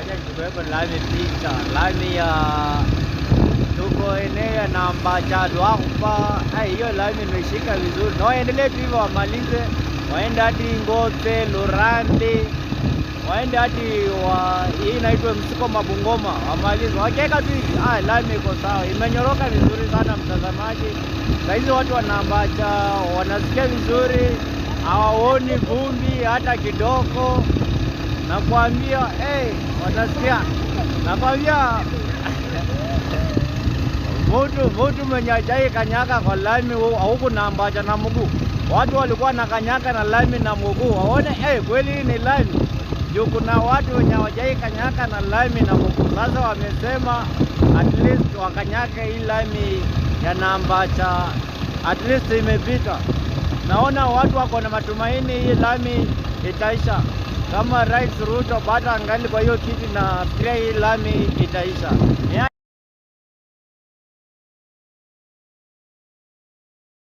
Acha tuweke lami picha, lami ya tuko eneo ya Nambacha Lwakpa. Hiyo lami imeshika vizuri, na waendelee tu hivyo, wamalize waende hadi Ngote, Lurandi, waende hadi hii inaitwa Msiko Mabungoma, wamalize wakiweka tu hivi. Lami iko sawa, imenyoroka vizuri sana mtazamaji. Saizi watu wa Nambacha wanasikia vizuri, hawaoni vumbi hata kidogo. Nakwambia wanasikia, nakwambia mtu mwenye hajai kanyaka kwa lami huku Nambacha na mguu. Watu walikuwa na kanyaka na lami na mguu, waone kweli ni lami. Juu kuna watu wenye hawajai kanyaka na lami na mguu. Sasa wamesema at least wakanyaka hii lami ya Nambacha, at least imepita. Naona watu wako na matumaini hii lami itaisha. Kama Rais Ruto bado angali kwa hiyo kiti, na pia hii lami itaisha.